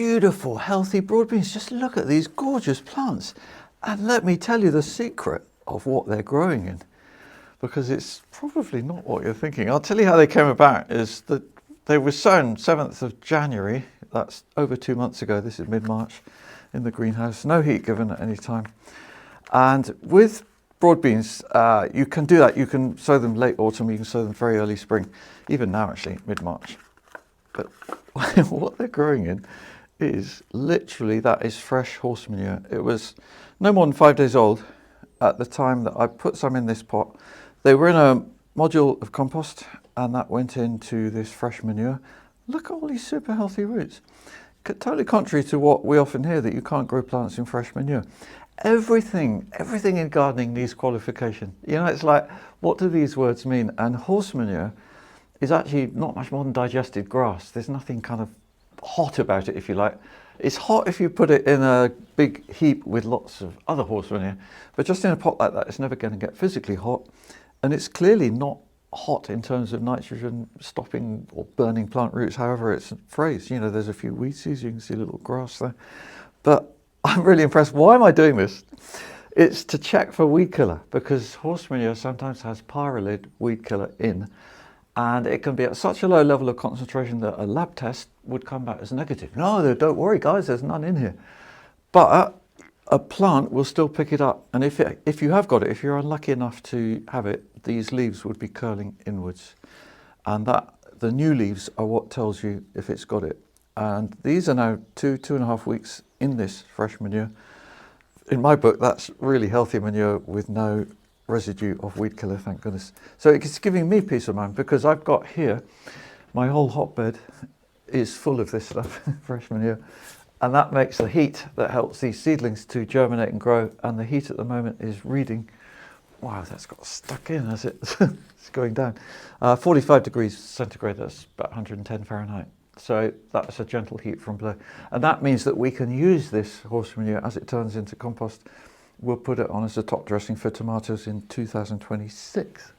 Beautiful, healthy broad beans. Just look at these gorgeous plants. And let me tell you the secret of what they're growing in, because it's probably not what you're thinking. I'll tell you how they came about. Is that they were sown 7th of January. That's over 2 months ago. This is mid-March in the greenhouse. No heat given at any time. And with broad beans, you can do that. You can sow them late autumn. You can sow them very early spring, even now actually, mid-March. But what they're growing in is literally, that is fresh horse manure. It was no more than 5 days old at the time that I put some in this pot. They were in a module of compost and that went into this fresh manure. Look at all these super healthy roots. Totally contrary to what we often hear, that you can't grow plants in fresh manure. Everything in gardening needs qualification. You know, it's like, what do these words mean? And horse manure is actually not much more than digested grass. There's nothing kind of hot about it, if you like. It's hot if you put it in a big heap with lots of other horse manure, but just in a pot like that, it's never going to get physically hot. And it's clearly not hot in terms of nitrogen stopping or burning plant roots, however it's phrased. You know, there's a few weed seeds, you can see a little grass there. But I'm really impressed. Why am I doing this? It's to check for weed killer, because horse manure sometimes has pyralid weed killer in, and it can be at such a low level of concentration that a lab test would come back as negative. No, don't worry guys, there's none in here. But a plant will still pick it up, and if you have got it, if you're unlucky enough to have it, these leaves would be curling inwards, and that the new leaves are what tells you if it's got it. And these are now 2.5 weeks in this fresh manure. In my book, that's really healthy manure with no residue of weed killer, thank goodness. So it's giving me peace of mind, because I've got here, my whole hotbed is full of this stuff, fresh manure. And that makes the heat that helps these seedlings to germinate and grow. And the heat at the moment is reading, wow, that's got stuck in as it's going down. 45 degrees centigrade, that's about 110 Fahrenheit. So that's a gentle heat from below. And that means that we can use this horse manure as it turns into compost. We'll put it on as a top dressing for tomatoes in 2026.